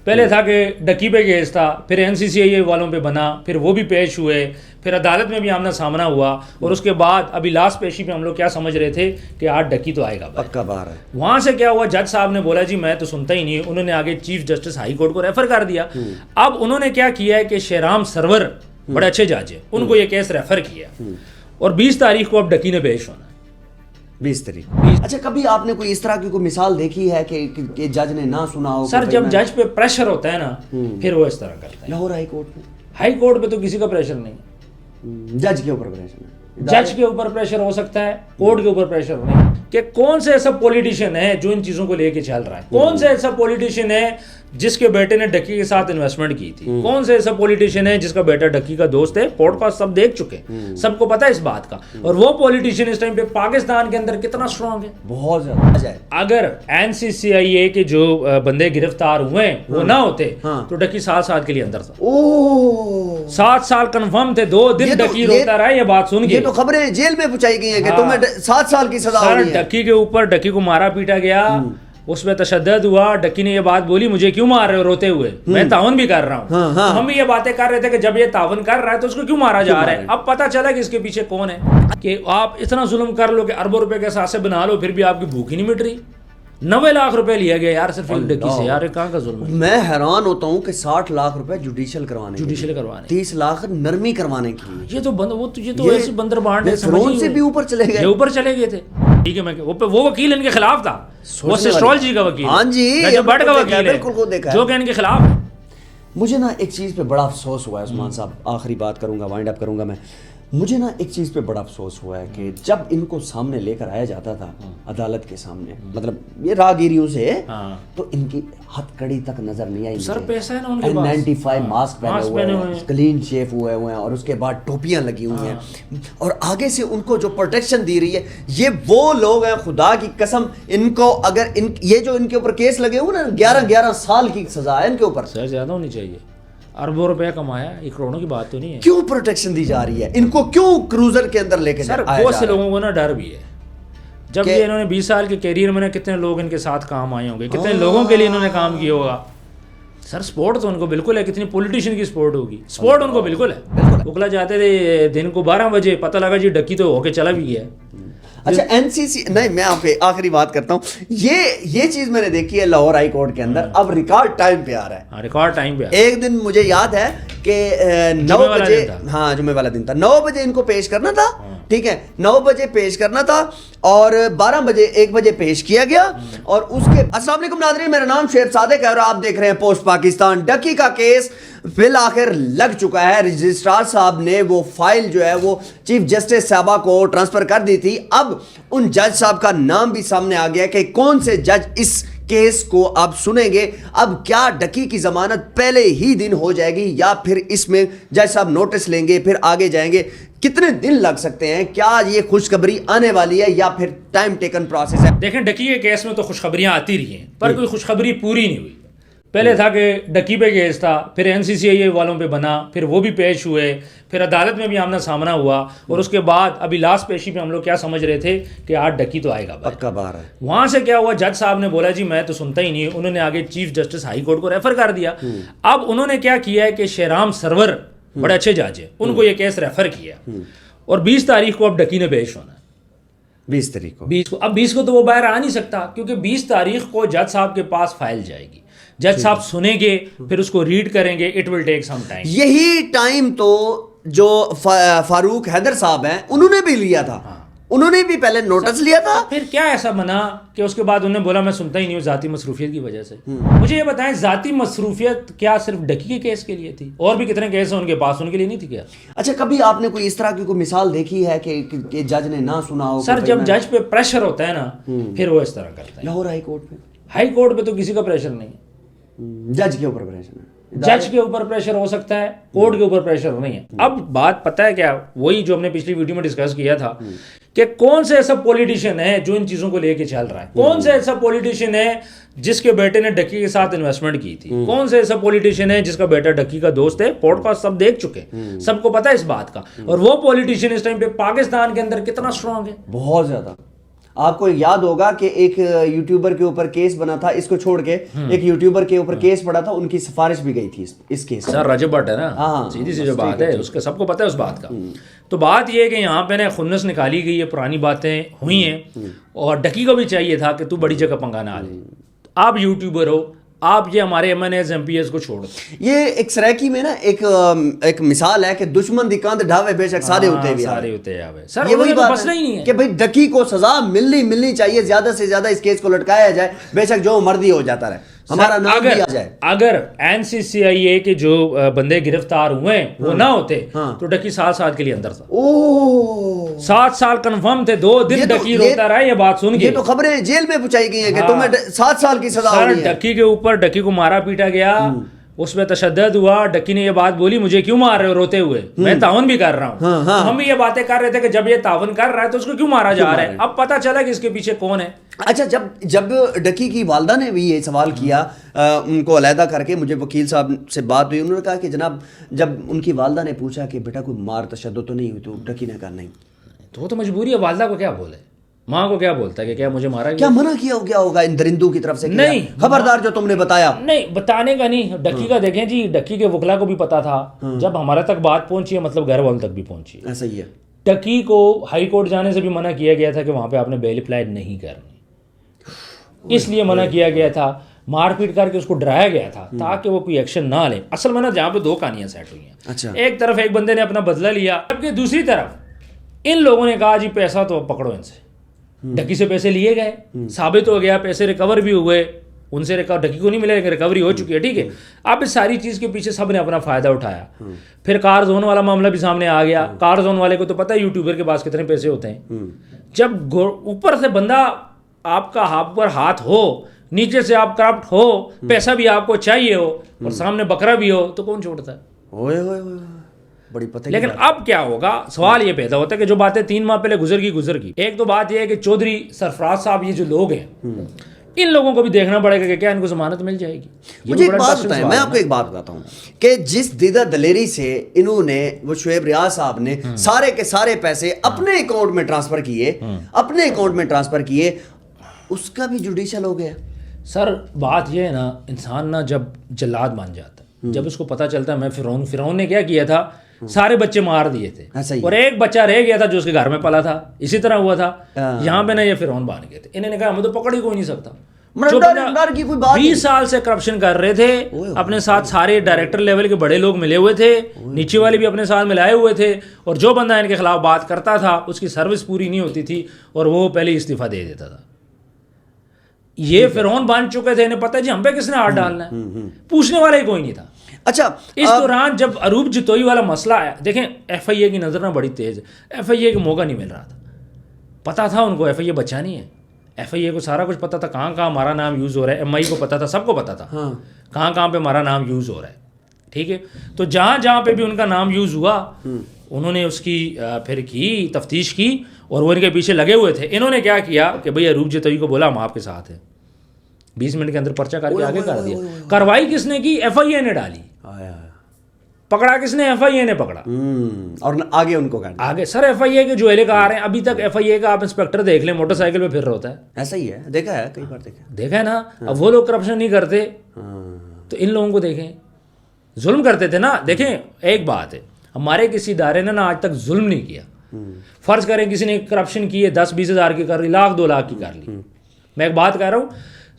پہلے تھا کہ ڈکی پہ کیس تھا، پھر NCCI والوں پہ بنا، پھر وہ بھی پیش ہوئے، پھر عدالت میں بھی آمنا سامنا ہوا، اور اس کے بعد ابھی لاسٹ پیشی پہ ہم لوگ کیا سمجھ رہے تھے کہ آج ڈکی تو آئے گا پکا باہر ہے۔ وہاں سے کیا ہوا، جج صاحب نے بولا جی میں تو سنتا ہی نہیں، انہوں نے آگے چیف جسٹس ہائی کورٹ کو ریفر کر دیا۔ اب انہوں نے کیا کیا ہے کہ شیرام سرور بڑے اچھے جج ہیں، ان کو یہ کیس ریفر کیا، اور 20 تاریخ کو اب ڈکی نے پیش ہونا ہے۔ 20 تاریخ۔ اچھا، کبھی آپ نے کوئی اس طرح کی کوئی مثال دیکھی ہے کہ جج نے نہ سنا ہو؟ سر جب جج پہ پریشر ہوتا ہے نا پھر وہ اس طرح کرتا ہے۔ لاہور ہائی کورٹ میں ہائی کورٹ پہ تو کسی کا پریشر نہیں، جج کے اوپر پریشر ہے، جج کے اوپر پریشر ہو سکتا ہے، کورٹ کے اوپر پریشر نہیں، کہ کون سے ایسا پولیٹیشین ہے جو ان چیزوں کو لے کے چل رہا ہے، کون سے ایسا پولیٹیشین ہے جس کے بیٹے نے ڈکی کے ساتھ انویسٹمنٹ کی تھی، کون سے ایسا پولیٹیشین ہے جس کا بیٹا ڈکی کا دوست ہے، پوڈ کاسٹ سب دیکھ چکے، سب کو پتا ہے اس بات کا، اور وہ پولیٹیشین اس ٹائم پہ پاکستان کے اندر کتنا اسٹرانگ ہے، بہت زیادہ۔ اگر NCCI کے جو بندے گرفتار ہوئے ہیں وہ نہ ہوتے تو ڈکی 7 سال کے لیے اندر تھا، 7 سال کنفرم تھے، 2 دن ڈکی روتا رہا، یہ بات سن کے یہ تو خبریں جیل میں پہنچائی گئی ہیں کہ تمہیں 7 سال کی سزا ہونی ہے۔ ڈکی کے اوپر ڈکی کو مارا پیٹا گیا، اس پہ تشدد ہوا، ڈکی نے یہ بات بولی مجھے کیوں مار رہے ہو روتے ہوئے، میں تعاون بھی کر رہا ہوں، ہم یہ باتیں کر رہے تھے کہ جب یہ تعاون کر رہا ہے تو اس کو کیوں مارا جا رہا ہے، اب پتہ چلا کہ اس کے پیچھے کون ہے، کہ آپ اتنا ظلم کر لو کہ اربوں روپے کے اثاثے بنا لو پھر بھی آپ کی بھوک ہی نہیں مٹ رہی۔ 90 لاکھ روپے لیا گیا یار صرف ایک ڈکی سے، یار کہاں کا ظلم ہے؟ میں حیران ہوتا ہوں کہ 60 لاکھ روپے جوڈیشل کروانے، 30 لاکھ نرمی کروانے کی، یہ تو ایسی بندر بانڈ ہے، فرعون سے بھی اوپر چلے گئے، یہ اوپر چلے گئے تھے۔ ٹھیک ہے، وہ وکیل ان کے خلاف تھا، وہ اسٹرالوجی کا وکیل، ہاں جی، بٹ کا وکیل ہے جو کہ ان کے خلاف ہے۔ مجھے نا ایک چیز پہ بڑا افسوس ہوا ہے عثمان صاحب، آخری بات کروں گا، وائنڈ اپ کروں گا میں، مجھے نا ایک چیز پہ بڑا افسوس ہوا ہے کہ جب ان کو سامنے لے کر آیا جاتا تھا عدالت کے سامنے، مطلب یہ راہگیریوں سے، تو ان کی ہتھ کڑی تک نظر نہیں آئی، سر پیسہ ہے نا ان کے پاس، N95 ماسک پہنے ہوئے ہیں، کلین شیف ہوئے ہیں، اور اس کے بعد ٹوپیاں لگی ہوئی ہیں، اور آگے سے ان کو جو پروٹیکشن دی رہی ہے، یہ وہ لوگ ہیں خدا کی قسم، ان کو اگر یہ جو ان کے اوپر کیس لگے ہوئے نا 11 سال کی سزا ہے ان کے اوپر، سر زیادہ ہونی چاہیے، اربوں روپے کمایا، یہ کروڑوں کی بات تو نہیں ہے، کیوں پروٹیکشن دی جا رہی ہے ان کو، کیوں کروزر کے اندر لے کے سر بہت سے لوگوں کو نا ڈر بھی ہے، جب یہ انہوں نے 20 سال کے کیریئر میں کتنے لوگ ان کے ساتھ کام آئے ہوں گے، کتنے لوگوں کے لیے انہوں نے کام کیا ہوگا، سر سپورٹ تو ان کو بالکل ہے، کتنی پولیٹیشین کی سپورٹ ہوگی، سپورٹ ان کو بالکل ہے، اکلا جاتے تھے دن کو 12 بجے، پتہ لگا جی ڈکی تو ہو کے چلا بھی گیا۔ اچھا NCC نہیں، میں آپ پہ آخری بات کرتا ہوں، یہ چیز میں نے دیکھی ہے لاہور ہائی کورٹ کے اندر، اب ریکارڈ ٹائم پہ آ رہا ہے، ریکارڈ ٹائم پہ، ایک دن مجھے یاد ہے کہ 9 بجے، ہاں جمعے والا دن تھا، 9 بجے ان کو پیش کرنا تھا، ٹھیک ہے، 9 بجے پیش کرنا تھا، اور 12 بجے 1 بجے پیش کیا گیا، اور اس کے السلام علیکم ناظرین، میرا نام شعیب صادق ہے اور آپ دیکھ رہے ہیں پوسٹ پاکستان۔ ڈکی کا کیس بالآخر لگ چکا ہے، رجسٹرار صاحب نے وہ فائل جو ہے وہ چیف جسٹس صاحبہ کو ٹرانسفر کر دی تھی، اب ان جج صاحب کا نام بھی سامنے آ گیا کہ کون سے جج اس کیس کو اب سنیں گے، اب کیا ڈکی کی ضمانت پہلے ہی دن ہو جائے گی یا پھر اس میں جج صاحب نوٹس لیں گے پھر آگے جائیں گے، کتنے دن لگ سکتے ہیں، کیا یہ خوشخبری آنے والی ہے یا پھر ٹائم ٹیکن پروسیس ہے؟ دیکھیں ڈکی کے کیس میں تو خوشخبریاں آتی رہی ہیں پر کوئی خوشخبری پوری نہیں ہوئی، پہلے تھا کہ ڈکی پہ کیس تھا، پھر NCCI والوں پہ بنا، پھر وہ بھی پیش ہوئے، پھر عدالت میں بھی آمنا سامنا ہوا، اور اس کے بعد ابھی لاسٹ پیشی پہ ہم لوگ کیا سمجھ رہے تھے کہ آج ڈکی تو آئے گا پکا باہر ہے۔ وہاں سے کیا ہوا، جج صاحب نے بولا جی میں تو سنتا ہی نہیں، انہوں نے آگے چیف جسٹس ہائی کورٹ کو ریفر کر دیا، اب انہوں نے کیا کیا ہے کہ شیرام سرور بڑے اچھے جج ہیں، ان کو یہ کیس ریفر کیا، اور 20 تاریخ کو اب ڈکی نے پیش ہونا ہے، 20 تاریخ کو، 20 کو، اب 20 کو تو وہ باہر آ نہیں سکتا کیونکہ 20 تاریخ کو جج صاحب کے پاس فائل جائے گی، جج صاحب سنیں گے، پھر اس کو ریڈ کریں گے، it will take some time. یہی ٹائم تو جو فاروق حیدر صاحب ہیں انہوں نے بھی لیا تھا، انہوں نے بھی پہلے نوٹس لیا تھا، پھر کیا ایسا بنا کہ اس کے بعد انہوں نے بولا میں سنتا ہی نہیں ہوں ذاتی مصروفیت کی وجہ سے۔ مجھے یہ بتائیں ذاتی مصروفیت کیا صرف ڈکی کے کیس کے لیے تھی، اور بھی کتنے کیس ہیں ان کے پاس، ان کے لیے نہیں تھی کیا؟ اچھا، کبھی آپ نے کوئی اس طرح کی کوئی مثال دیکھی ہے کہ جج نے نہ سنا ہو؟ سر جب جج پہ پریشر ہوتا ہے نا پھر وہ اس طرح کرتا ہے۔ لاہور ہائی کورٹ میں، ہائی کورٹ پہ تو کسی کا پریشر نہیں، جج کے اوپر پریشر ہے، جج کے اوپر پریشر ہو سکتا ہے، کورٹ کے اوپر پریشر نہیں ہے۔ اب بات پتہ ہے کیا، وہی جو ہم نے پچھلی ویڈیو میں ڈسکس کیا تھا کہ کون سے ایسا پولیٹیشین ہے جو ان چیزوں کو لے کے چل رہا ہے، کون سے ایسا پولیٹیشین ہے جس کے بیٹے نے ڈکی کے ساتھ انویسٹمنٹ کی تھی، کون سے ایسا پولیٹیشین ہے جس کا بیٹا ڈکی کا دوست ہے، پوڈ کاسٹ سب دیکھ چکے، سب کو پتا ہے اس بات کا، اور وہ پولیٹیشین اس ٹائم پہ پاکستان کے اندر کتنا اسٹرانگ ہے، بہت زیادہ۔ آپ کو یاد ہوگا کہ ایک یوٹیوبر کے اوپر کیس بنا تھا، اس کو چھوڑ کے ایک یوٹیوبر کے اوپر کیس پڑا تھا، ان کی سفارش بھی گئی تھی اس کیس. سر رجب بٹ ہے نا، سیدھی سی جو بات ہے اس کا سب کو پتہ ہے اس بات کا. تو بات یہ ہے کہ یہاں پہ نا خنس نکالی گئی ہے، پرانی باتیں ہوئی ہیں، اور ڈکی کو بھی چاہیے تھا کہ تو بڑی جگہ پنگا نہ لے. آپ یوٹیوبر ہو، آپ یہ ہمارے M N As M P S کو چھوڑ. یہ ایک سریکی میں نا ایک مثال ہے کہ دشمن دی کاند ڈھاوے بے شک سارے ہوتے ہیں. سر یہ وہی مسئلہ ہی نہیں ہے کہ بھائی ڈکی کو سزا ملنی چاہیے، زیادہ سے زیادہ اس کیس کو لٹکایا جائے، بے شک جو مرضی ہو جاتا رہے، ہمارا نام بھی آ جائے. اگر NCCIA کے جو بندے گرفتار ہوئے وہ نہ ہوتے تو ڈکی 7 سال کے لیے اندر تھا. 7 سال کنفرم تھے. 2 دن ڈکی روتا رہا. یہ بات سن کے یہ تو خبریں جیل میں پہنچائی گئی ہیں کہ تمہیں 7 سال کی سزا ہونی ہے. ڈکی کے اوپر ڈکی کو مارا پیٹا گیا، اس پہ تشدد ہوا. ڈکی نے یہ بات بولی مجھے کیوں مار رہے ہو روتے ہوئے، میں تعاون بھی کر رہا ہوں. ہم بھی یہ باتیں کر رہے تھے کہ جب یہ تعاون کر رہا ہے تو اس کو کیوں مارا جا رہا ہے. اب پتہ چلا کہ اس کے پیچھے کون ہے. اچھا، جب ڈکی کی والدہ نے بھی یہ سوال کیا ان کو علیحدہ کر کے، مجھے وکیل صاحب سے بات ہوئی، انہوں نے کہا کہ جناب جب ان کی والدہ نے پوچھا کہ بیٹا کوئی مار تشدد تو نہیں ہوئی، تو ڈکی نے کہا نہیں. تو وہ تو مجبوری ہے. والدہ کو کیا بولے، ماں کو کیا بولتا ہے کہ کیا مجھے مارا، کیا منع کیا ہو گیا ہوگا ان درندوں کی طرف سے؟ نہیں، خبردار جو تم نے بتایا. نہیں، بتانے کا نہیں. ڈکی کا دیکھیں جی، ڈکی کے وکلا کو بھی پتا تھا. جب ہمارے تک بات پہنچی ہے مطلب گھر والوں تک بھی پہنچی. ایسا ہی ہے. ڈکی کو ہائی کورٹ جانے سے بھی منع کیا گیا تھا کہ وہاں پہ آپ نے بیل اپلائی نہیں کرنی، اس لیے منع کیا گیا تھا. مار پیٹ کر کے اس کو ڈرایا گیا تھا تاکہ وہ کوئی ایکشن نہ لے. اصل میں نا جہاں پہ 2 کہانیاں سیٹ ہوئی ہیں. اچھا، ایک طرف ایک بندے نے اپنا بدلہ لیا، جبکہ دوسری طرف ان لوگوں نے کہا جی پیسہ تو پکڑو ان سے. ڈکی سے پیسے لیے گئے، ثابت ہو گیا، پیسے ریکور بھی ہوئے ان سے. ڈکی کو نہیں ملے لیکن ریکوری ہو چکی ہے. ٹھیک ہے. اب اس ساری چیز کے پیچھے سب نے اپنا فائدہ اٹھایا. پھر کار زون والا معاملہ بھی سامنے آ گیا. کار زون والے کو تو پتہ ہے یوٹیوبر کے پاس کتنے پیسے ہوتے ہیں. جب اوپر سے بندہ آپ کا پر ہاتھ ہو، نیچے سے آپ کرپٹ ہو، پیسہ بھی آپ کو چاہیے ہو اور سامنے بکرا بھی ہو، تو کون چھوڑتا ہے؟ بڑی پتہ. لیکن اب کیا ہوگا، سوال یہ پیدا ہوتا ہے کہ جو باتیں 3 ماہ پہلے گزر گئی. ایک تو بات یہ ہے کہ چودھری سرفراز صاحب یہ جو لوگ ہیں ان لوگوں کو بھی دیکھنا پڑے گا کہ کیا ان کو ضمانت مل جائے گی. مجھے ایک بات بتائیں، میں آپ کو ایک بات بتاتا ہوں کہ جس دیدہ دلیری سے انہوں نے، وہ شعیب ریاض صاحب نے سارے کے سارے پیسے اپنے اکاؤنٹ میں ٹرانسفر کیے، اس کا بھی جوڈیشل ہو گیا. سر بات یہ ہے نا، انسان نا جب جلاد مان جاتا ہے، جب اس کو پتہ چلتا ہے میں فرعون نے کیا کیا تھا، سارے بچے مار دیے تھے اور ایک بچہ رہ گیا تھا جو اس کے گھر میں پلا تھا. اسی طرح ہوا تھا یہاں پہ نا، یہ فرعون بن گئے تھے. انہوں نے کہا ہمیں تو پکڑ ہی کوئی نہیں سکتا. 20 سال سے کرپشن کر رہے تھے، اپنے ساتھ سارے ڈائریکٹر لیول کے بڑے لوگ ملے ہوئے تھے، نیچے والے بھی اپنے ساتھ ملائے ہوئے تھے، اور جو بندہ ان کے خلاف بات کرتا تھا اس کی سروس پوری نہیں ہوتی تھی اور وہ پہلے استعفیٰ دے دیتا تھا. یہ فرعون بن چکے تھے. انہیں پتہ جی ہم پہ کس نے ہاتھ ڈالنا ہے، پوچھنے والا ہی کوئی نہیں تھا. اچھا، اس دوران جب اروپ جتوئی والا مسئلہ آیا، دیکھیں FIA کی نظر نہ بڑی تیز ہے. FIA کو موقع نہیں مل رہا تھا. پتا تھا ان کو FIA بچانی ہے. FIA کو سارا کچھ پتا تھا، کہاں کہاں ہمارا نام یوز ہو رہا ہے. MI کو پتا تھا، سب کو پتا تھا کہاں کہاں پہ ہمارا نام یوز ہو رہا ہے. ٹھیک ہے. تو جہاں جہاں پہ بھی ان کا نام یوز ہوا انہوں نے اس کی پھر کی تفتیش کی اور وہ ان کے پیچھے لگے ہوئے تھے. انہوں نے کیا کیا کہ بھئی اروپ جتوئی کو بولا ہم آپ کے ساتھ ہیں. 20 منٹ کے اندر پرچہ کر کے آگے کر دیا. کاروائی کس نے کی؟ FIA نے ڈالی. پکڑا کس نے؟ FIA نے پکڑا. اور آگے ان کو آگے سر FIA کے جو اہلکار ہیں، ابھی تک FIA کا آپ انسپیکٹر دیکھ لیں موٹر سائیکل پہ پھر رہا ہوتا ہے. ایسا ہی ہے، دیکھا ہے کئی بار. دیکھا ہے نا. اب وہ لوگ کرپشن نہیں کرتے تو ان لوگوں کو دیکھیں، ظلم کرتے تھے نا. دیکھیں ایک بات ہے، ہمارے کسی ادارے نے نا آج تک ظلم نہیں کیا. فرض کریں کسی نے کرپشن کی ہے، 10-20 ہزار کی کر لی، 1,00,000-2 لاکھ کی کر لی. میں ایک بات کہہ رہا ہوں،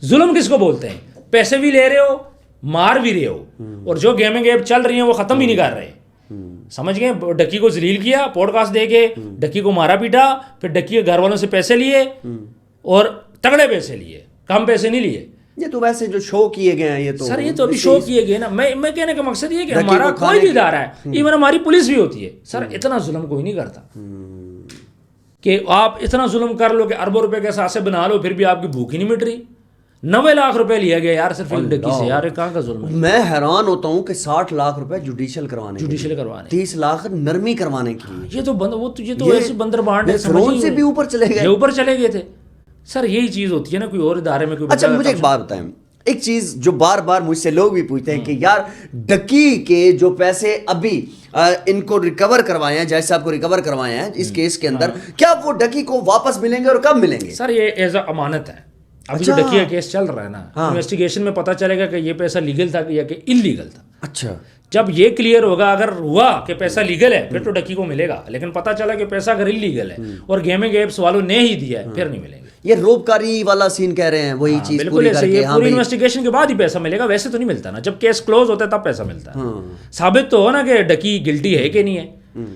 ظلم کس کو بولتے ہیں؟ پیسے بھی لے رہے ہو، مار بھی رہے ہو، اور جو گیمنگ ایپ چل رہی ہیں وہ ختم بھی نہیں کر رہے. سمجھ گئے؟ ڈکی کو ذلیل کیا پوڈ کاسٹ دے کے، ڈکی کو مارا پیٹا، پھر ڈکی کے گھر والوں سے پیسے لیے اور تگڑے پیسے لیے، کم پیسے نہیں لیے. یہ تو ویسے جو شو کیے گئے ہیں، یہ تو سر یہ تو ابھی شو کیے گئے نا. میں کہنے کا مقصد یہ کہ ہمارا کوئی بھی ادارہ ہے، ایون ہماری پولیس بھی ہوتی ہے، سر اتنا ظلم کوئی نہیں کرتا کہ آپ اتنا ظلم کر لو کہ اربوں روپے کے اثاثے بنا لو پھر بھی آپ کی بھوک ہی نہیں مٹ رہی. 90 لاکھ روپے لیا گیا یار صرف ایک ڈکی سے. یار کہاں کا ظلم ہے؟ میں حیران ہوتا ہوں کہ 60 لاکھ روپے جوڈیشل کروانے 30 لاکھ نرمی کروانے کی. یہ تو ایسی بندر بانڈ ہے، فرعون سے بھی اوپر چلے گئے، اوپر چلے گئے تھے. سر یہی چیز ہوتی ہے نا، کوئی اور ادارے میں کوئی. اچھا مجھے ایک بات بتائیں، ایک چیز جو بار بار مجھ سے لوگ بھی پوچھتے ہیں کہ یار ڈکی کے جو پیسے ابھی ان کو ریکور کروائے ہیں، جج صاحب کو ریکور کروائے ہیں اس کیس کے اندر، کیا وہ ڈکی کو واپس ملیں گے اور کب ملیں گے؟ سر یہ ایز اے امانت ہے. ابھی جو ڈکی کا کیس چل رہا ہے نا، انویسٹیگیشن میں پتہ چلے گا کہ یہ پیسہ لیگل تھا یا کہ ان لیگل تھا. اچھا، جب یہ کلیئر ہوگا، اگر ہوا کہ پیسہ لیگل ہے پھر تو ڈکی کو ملے گا، لیکن پتہ چلا کہ پیسہ اگر انلیگل ہے اور گیمنگ ایپس والوں نے ہی دیا ہے پھر نہیں ملیں گے. یہ روبکاری والا سین کہہ رہے ہیں، وہی چیز بالکل ایسے ہی ہے. پوری انویسٹیگیشن کے بعد ہی پیسہ ملے گا، ویسے تو نہیں ملتا نا. جب کیس کلوز ہوتا ہے تب پیسہ ملتا ہے. ثابت تو ہو نا کہ ڈکی گلٹی ہے کہ نہیں ہے.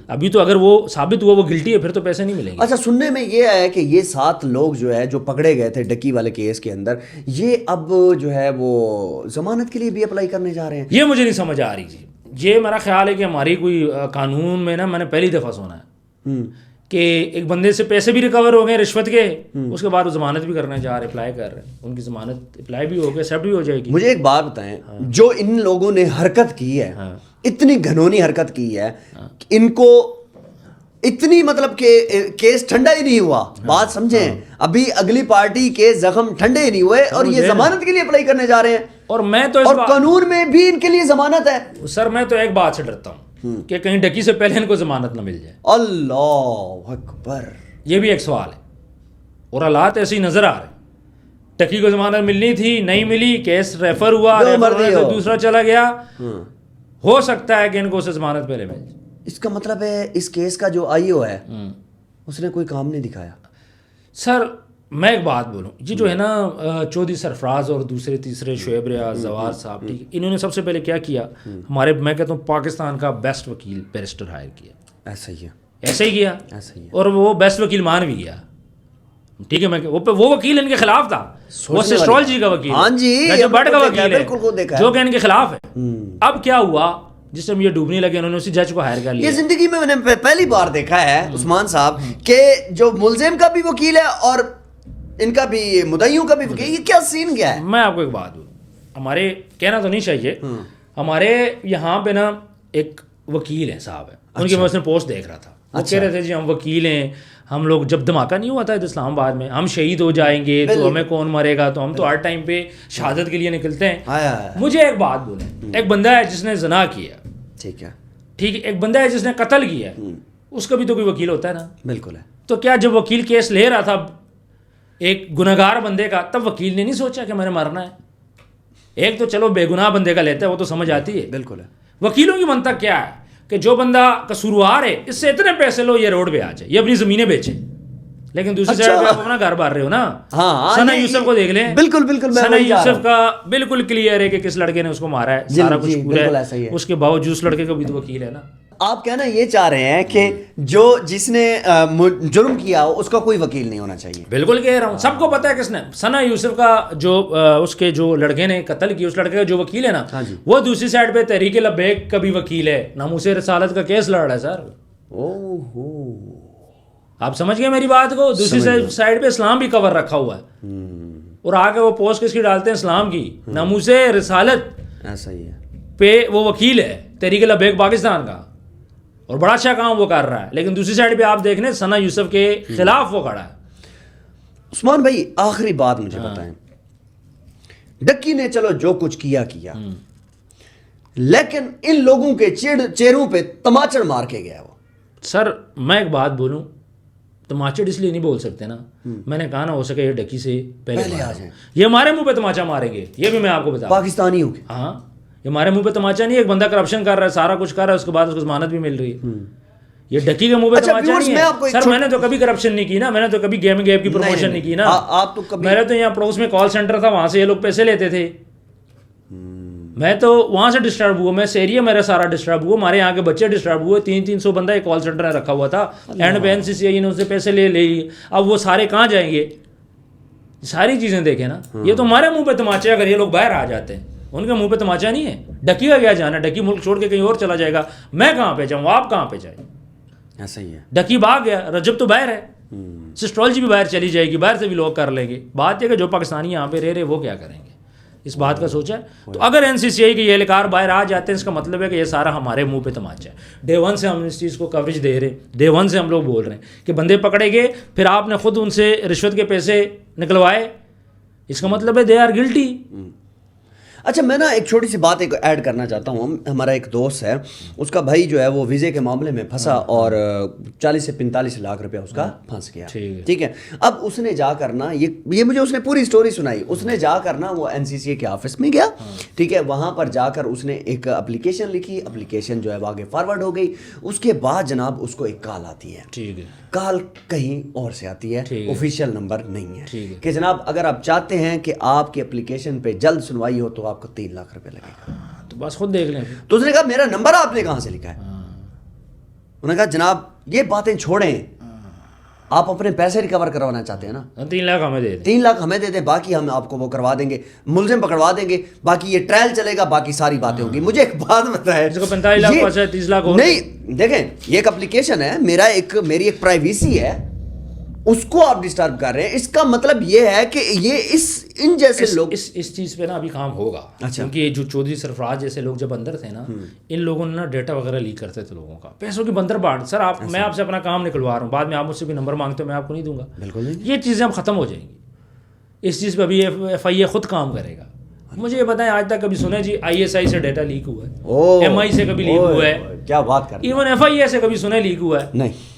ابھی تو اگر وہ ثابت ہوا وہ گلٹی ہے پھر تو پیسے نہیں ملیں گے. اچھا، سننے میں یہ ہے کہ یہ 7 لوگ جو ہے جو پکڑے گئے تھے ڈکی والے کیس کے اندر، یہ اب جو ہے وہ ضمانت کے لیے بھی اپلائی کرنے جا رہے ہیں. یہ مجھے نہیں سمجھ آ رہی جی. یہ میرا خیال ہے کہ ہماری کوئی قانون میں نا، میں نے پہلی دفعہ سنا ہے کہ ایک بندے سے پیسے بھی ریکور ہو گئے رشوت کے، اس کے بعد وہ ضمانت بھی کرنے جا رہے، اپلائی کر رہے ہیں. ان کی ضمانت اپلائی بھی ہو گئی، ایکسیپٹ بھی ہو جائے گی. مجھے ایک بات بتائیں، جو ان لوگوں نے حرکت کی ہے، اتنی گھنونی حرکت کی ہے، ان کو اتنی مطلب کہ کیس ٹھنڈا ہی نہیں ہوا. بات سمجھیں، ابھی اگلی پارٹی کے زخم ٹھنڈے ہی نہیں ہوئے اور یہ ضمانت کے لیے اپلائی کرنے جا رہے ہیں. اور میں تو اور قانون میں بھی ان کے لیے ضمانت ہے. سر میں تو ایک بات سے ڈرتا ہوں کہ کہیں ڈکی سے پہلے ان کو ضمانت نہ مل جائے. اللہ اکبر، یہ بھی ایک سوال ہے. اور حالات ایسے ہی نظر آ رہے ہیں. ڈکی کو ضمانت ملنی تھی، نہیں ملی، کیس ریفر ہوا، ریفر ہونے سے دوسرا چلا گیا. ہو سکتا ہے کہ ان کو اسے ضمانت پہلے مل جائے. اس کا مطلب ہے اس کیس کا جو آئی او ہے اس نے کوئی کام نہیں دکھایا. سر میں ایک بات بولوں، یہ جو ہے نا چودھری سرفراز اور دوسرے تیسرے شعیب ریاض زوار صاحب، ٹھیک ہے، انہوں نے سب سے پہلے کیا کیا، ہمارے میں کہتا ہوں پاکستان کا بیسٹ وکیل بیرسٹر ہائر کیا. ایسا ہی ہے، ایسے ہی کیا، ایسا ہی ہے. اور وہ بیسٹ وکیل مان بھی گیا. ٹھیک ہے، میں وہ وکیل ان کے خلاف تھا، وہ اسٹرالوجی کا وکیل، ہاں جی، جو بٹ کا وکیل ہے جو کہ ان کے خلاف ہے. اب کیا ہوا، جس ٹائم یہ ڈوبنے لگے انہوں نے اسی جج کو ہائر کر لیا. یہ زندگی میں نے پہلی بار دیکھا ہے عثمان صاحب کہ جو ملزم کا بھی وکیل ہے اور ان کا بھی مدعیوں کا بھی وکیل. یہ کیا سین کیا ہے؟ میں آپ کو ایک بات بولوں، ہمارے کہنا تو نہیں چاہیے، ہمارے یہاں پہ نا ایک وکیل ہے صاحب ہے، ان کی میں اس نے پوسٹ دیکھ رہا تھا. وہ کہہ رہے تھے جی ہم وکیل ہیں، ہم لوگ جب دھماکہ نہیں ہوا تھا اسلام آباد میں، ہم شہید ہو جائیں گے تو ہمیں کون مرے گا، تو ہم تو ہر ٹائم پہ شہادت کے لیے نکلتے ہیں. مجھے ایک بات بولیں، ایک بندہ ہے جس نے زنا کیا، ٹھیک ہے، ٹھیک ہے، ایک بندہ ہے جس نے قتل کیا، اس کا بھی تو کوئی وکیل ہوتا ہے نا. بالکل ہے. تو کیا جب وکیل کیس لے رہا تھا ایک گنہگار بندے کا، تب وکیل نے نہیں سوچا کہ میں نے مرنا ہے؟ ایک تو چلو بے گناہ بندے کا لیتا ہے، وہ تو سمجھ آتی ہے. بالکل ہے. وکیلوں کی منطق کیا ہے کہ جو بندہ قصوروار ہے اس سے اتنے پیسے لو، یہ روڈ پہ آ جائے، یہ اپنی زمینیں بیچے. لیکن دوسری سائڈ پہ آپ اپنا گھر بار رہے ہو نا. ثنا یوسف کو دیکھ لیں، بالکل بالکل ثنا یوسف کا بالکل کلیئر ہے کہ کس لڑکے نے اس کو مارا ہے، سارا کچھ پورا ہے. اس کے باوجود اس لڑکے کا بھی تو وکیل ہے نا. آپ کہنا یہ چاہ رہے ہیں کہ جو جس نے جرم کیا ہو اس کا کوئی وکیل نہیں ہونا چاہیے. بالکل کہہ رہا ہوں، سب کو پتا ہے کس نے. ثنا یوسف کا جو اس کے جو لڑکے نے قتل کیا، اس لڑکے کا جو وکیل ہے نا، وہ دوسری سائڈ پہ تحریک لبیک کا بھی وکیل ہے، ناموس رسالت کا کیس لڑ رہا ہے. سر آپ سمجھ گئے میری بات کو. دوسری سائڈ پہ اسلام بھی کور رکھا ہوا ہے، اور آگے وہ پوسٹ کس کی ڈالتے ہیں، اسلام کی. ناموس رسالت ایسا ہی ہے پہ وہ وکیل ہے تحریک لبیک پاکستان کا، اور بڑا اچھا کام وہ کر رہا ہے. لیکن دوسری سائڈ پہ آپ دیکھ لیں ثنا یوسف کے خلاف وہ کھڑا ہے. عثمان بھائی آخری بات مجھے بتائیں، ڈکی نے چلو جو کچھ کیا لیکن ان لوگوں کے چہروں پہ تماچڑ مار کے گیا وہ. سر میں ایک بات بولوں، تماچڑ اس لیے نہیں بول سکتے نا، میں نے کہا نا ہو سکے یہ ڈکی سے پہلے آ جائیں، یہ ہمارے منہ پہ تماچا ماریں گے. یہ بھی میں آپ کو بتا، پاکستانی ہو گئے. ہاں، یہ ہمارے منہ پہ تماچا نہیں ہے. ایک بندہ کرپشن کر رہا ہے، سارا کچھ کر رہا ہے، اس کے بعد اس کو ضمانت بھی مل رہی ہے. یہ ڈکی کے منہ پہ تماچا نہیں ہے. سر میں نے تو کبھی کرپشن نہیں کی نا، میں نے تو کبھی گیمنگ ایپ کی پروموشن نہیں کی نا. میرے تو یہاں پڑوس میں کال سینٹر تھا، وہاں سے یہ لوگ پیسے لیتے تھے. میں تو وہاں سے ڈسٹرب ہوا، میں ایریا میرا سارا ڈسٹرب ہوا، ہمارے یہاں کے بچے ڈسٹرب ہوئے. 300 بندہ ایک کال سینٹر میں رکھا ہوا تھا، اینڈ پہ NCCI نے ان سے پیسے لے لی. اب وہ سارے کہاں جائیں گے؟ ساری چیزیں دیکھیں نا. یہ تو ہمارے منہ پہ تماچے، اگر یہ لوگ باہر آ جاتے ہیں ان کے منہ پہ تماچا نہیں ہے. ڈکی کا کیا جانا، ڈکی ملک چھوڑ کے کہیں اور چلا جائے گا، میں کہاں پہ جاؤں، آپ کہاں پہ جائیں. ایسا ہی ہے. ڈکی بھاگ گیا، رجب تو باہر ہے، سسٹرالوجی بھی باہر چلی جائے گی، باہر سے بھی لوگ کر لیں گے. بات یہ کہ جو پاکستانی یہاں پہ رہ رہے وہ کیا کریں گے، اس بات کا سوچا ہے. تو اگر NCCI کے یہ اہلکار باہر آ جاتے ہیں، اس کا مطلب ہے کہ یہ سارا ہمارے منہ پہ تماچا ہے. ڈے 1 سے ہم اس چیز کو کوریج دے رہے ہیں، ڈے 1 سے ہم لوگ بول رہے ہیں کہ بندے پکڑے گئے، پھر آپ نے خود ان سے رشوت کے پیسے نکلوائے، اس کا مطلب ہے دے آر گلٹی. اچھا میں نا ایک چھوٹی سی بات ایک ایڈ کرنا چاہتا ہوں. ہمارا ایک دوست ہے, اس کا بھائی جو ہے وہ ویزے کے معاملے میں پھنسا اور 40 سے 45 لاکھ روپیہ اس کا پھنس گیا. ٹھیک ہے, اب اس نے جا کر نا یہ مجھے اس نے پوری سٹوری سنائی. اس نے جا کر نا وہ NCCA کے آفس میں گیا, ٹھیک ہے, وہاں پر جا کر اس نے ایک اپلیکیشن لکھی, اپلیکیشن جو ہے وہ آگے فارورڈ ہو گئی. اس کے بعد جناب اس کو ایک کال آتی ہے. ٹھیک ہے, کال کہیں اور سے آتی ہے, آفیشیل نمبر نہیں ہے کہ جناب اگر آپ چاہتے ہیں کہ آپ کی اپلیکیشن پہ جلد سنوائی ہو تو آپ کو 3 لاکھ روپے لگے گا. تو بس خود دیکھ لیں. تو اس نے کہا میرا نمبر آپ نے کہاں سے لکھا ہے؟ انہوں نے کہا جناب یہ باتیں چھوڑیں, آپ اپنے پیسے ریکور کروانا چاہتے ہیں نا, 3 لاکھ ہمیں دے دیں. 3 لاکھ ہمیں دے دیں, باقی ہم آپ کو وہ کروا دیں گے, ملزم پکڑوا دیں گے, باقی یہ ٹرائل چلے گا, باقی ساری باتیں ہوں گی. مجھے ایک بات بتائے, 45 لاکھ 30 لاکھ نہیں دیکھیں, یہ ایک اپلیکیشن ہے, میری ایک پرائیویسی ہے, اس کو آپ ڈسٹرب کر رہے ہیں. اس کا مطلب یہ ہے کہ یہ ان جیسے لوگ اس چیز پہ نا ابھی کام ہوگا. کیونکہ جو چودھری سرفراز جیسے لوگ جب اندر تھے نا, ان لوگوں نے نا ڈیٹا وغیرہ لیک کرتے تھے لوگوں کا, پیسوں کی بندر بانٹ. سر میں آپ سے اپنا کام نکلوا رہا ہوں, بعد میں آپ مجھ سے بھی نمبر مانگتے ہو, میں آپ کو نہیں دوں گا. بالکل, یہ چیزیں اب ختم ہو جائیں گی. اس چیز پہ ابھی FIA خود کام کرے گا. مجھے یہ بتائیں آج تک کبھی سنے جی ISI سے ڈیٹا لیک ہوا ہے, MI سے کبھی لیک ہوا ہے, کیا بات کر رہے ہیں, ایون FIA سے کبھی سنے لیک ہوا ہے؟ نہیں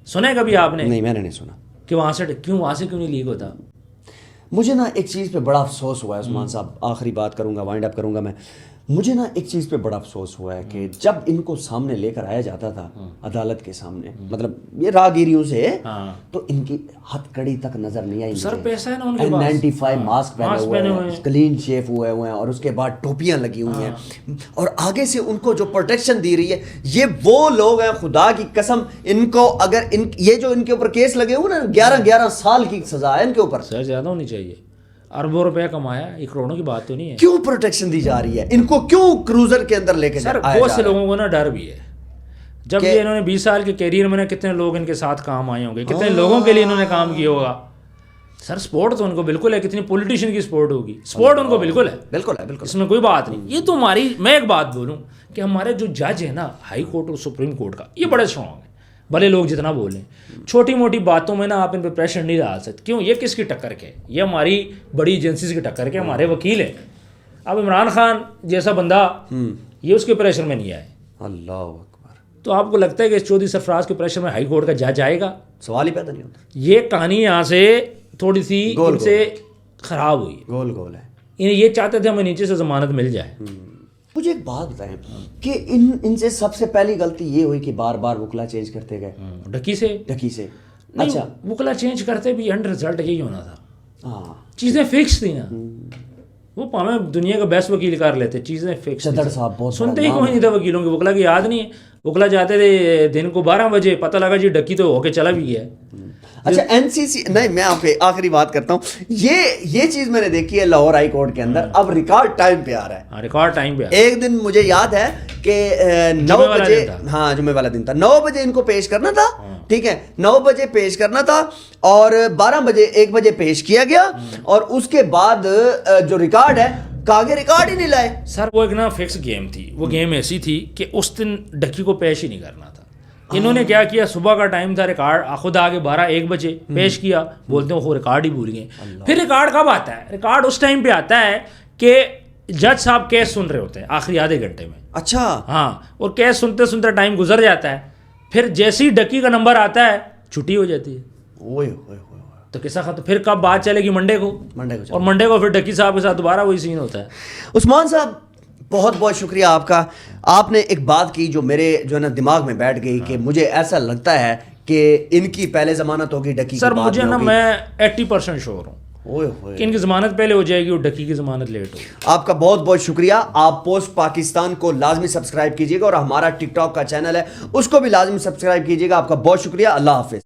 سنے کبھی آپ نے؟ نہیں, میں نے نہیں سنا. کہ وہاں سے کیوں نہیں لیک ہوتا؟ مجھے نا ایک چیز پہ بڑا افسوس ہوا ہے عثمان صاحب, آخری بات کروں گا, وائنڈ اپ کروں گا میں. مجھے نا ایک چیز پہ بڑا افسوس ہوا ہے کہ جب ان کو سامنے لے کر آیا جاتا تھا عدالت کے سامنے, مطلب یہ راہگیریوں سے, تو ان کی ہتھ کڑی تک نظر نہیں آئی. سر پیسہ ہے نا ان کے پاس, N95 ماسک پہنے ہوئے ہیں, کلین شیف ہوئے ہیں, اور اس کے بعد ٹوپیاں لگی ہوئی ہیں, اور آگے سے ان کو جو پروٹیکشن دی رہی ہے. یہ وہ لوگ ہیں, خدا کی قسم, ان کو اگر یہ جو ان کے اوپر کیس لگے ہوئے نا, 11 سال کی سزا ہے ان کے اوپر. سر زیادہ ہونی چاہیے, اربوں روپے کمایا, یہ کروڑوں کی بات تو نہیں ہے. کیوں پروٹیکشن دی جا رہی ہے ان کو, کیوں کروزر کے اندر لے کے سر بہت سے لوگوں کو نا ڈر بھی ہے. جب یہ انہوں نے 20 سال کے کیریئر میں کتنے لوگ ان کے ساتھ کام آئے ہوں گے, کتنے لوگوں کے لیے انہوں نے کام کیا ہوگا. سر سپورٹ تو ان کو بالکل ہے, کتنی پولیٹیشین کی سپورٹ ہوگی, سپورٹ ان کو بالکل ہے, بالکل, اس میں کوئی بات نہیں. یہ تو میں ایک بات بولوں کہ ہمارے جو جج ہیں نا ہائی کورٹ اور سپریم کورٹ کا, یہ بڑے اسٹرانگ ہیں, بھلے لوگ جتنا بولیں. چھوٹی موٹی باتوں میں نا آپ ان پہ پریشر نہیں ڈال سکتے. کیوں؟ یہ کس کی ٹکر کے, یہ ہماری بڑی ایجنسیز کی ٹکر کے, ہمارے وکیل ہیں. اب عمران خان جیسا بندہ, یہ اس کے پریشر میں نہیں آئے. اللہ اکبر. تو آپ کو لگتا ہے کہ اس چودھری سرفراز کے پریشر میں ہائی کورٹ کا جج آئے گا؟ سوال ہی پیدا نہیں ہوتا. یہ کہانی یہاں سے تھوڑی سی ان سے خراب ہوئی, گول ہے. یہ چاہتے تھے ہمیں نیچے سے ضمانت مل جائے. مجھے ایک بات بتائیں کہ ان سے سب سے پہلی غلطی یہ ہوئی کہ بار بار وکلا چینج کرتے گئے, ڈکی سے. اچھا, وکلا چینج کرتے بھی اینڈ رزلٹ یہی ہونا تھا. چیزیں فکس تھی نا, وہ پامیں دنیا کا بیسٹ وکیل کر لیتے, چیزیں فکس. صدر صاحب بہت سنتے ہی کوئی نہیں تھا وکیلوں کے, وکلا کی یاد نہیں ہے. وکلا جاتے تھے دن کو 12 بجے, پتہ لگا جی ڈکی تو ہو کے چلا بھی گیا. اچھا NCC, نہیں میں آپ کے آخری بات کرتا ہوں, یہ چیز میں نے دیکھی ہے لاہور ہائی کورٹ کے اندر, اب ریکارڈ ٹائم پہ آ رہا ہے. ریکارڈ ٹائم پہ ایک دن مجھے یاد ہے کہ 9 بجے, ہاں جمعے والا دن تھا, 9 بجے ان کو پیش کرنا تھا. ٹھیک ہے, 9 بجے پیش کرنا تھا, اور 12 بجے 1 بجے پیش کیا گیا, اور اس کے بعد جو ریکارڈ ہے کاغذ ریکارڈ ہی نہیں لائے. سر وہ ایک نا فکس گیم تھی, وہ گیم ایسی تھی کہ اس دن ڈکی کو پیش ہی نہیں کرنا تھا. انہوں نے کیا کیا, صبح کا ٹائم تھا, ریکارڈ خود آگے 12-1 بجے پیش کیا, بولتے ہیں وہ ریکارڈ ہی بھول گئے. پھر ریکارڈ کب آتا ہے؟ ریکارڈ اس ٹائم پہ آتا ہے کہ جج صاحب کیس سن رہے ہوتے ہیں آخری آدھے گھنٹے میں. اچھا, ہاں, اور کیس سنتے سنتے ٹائم گزر جاتا ہے. پھر جیسے ہی ڈکی کا نمبر آتا ہے چھٹی ہو جاتی ہے. تو کیسا ختم, پھر کب بات چلے گی؟ منڈے کو, اور منڈے کو پھر ڈکی صاحب کے ساتھ دوبارہ وہی سین ہوتا ہے. عثمان صاحب بہت بہت شکریہ آپ کا. آپ نے ایک بات کی جو میرے جو ہے نا دماغ میں بیٹھ گئی, کہ مجھے ایسا لگتا ہے کہ ان کی پہلے ضمانت ہوگی, ڈکی کی. سر مجھے نا میں 80% شور ہوں کہ ان کی ضمانت پہلے ہو جائے گی اور ڈکی کی ضمانت لیٹ ہوگی. آپ کا بہت بہت شکریہ. آپ پوسٹ پاکستان کو لازمی سبسکرائب کیجیے گا, اور ہمارا ٹک ٹاک کا چینل ہے اس کو بھی لازمی سبسکرائب کیجیے گا. آپ کا بہت شکریہ. اللہ حافظ.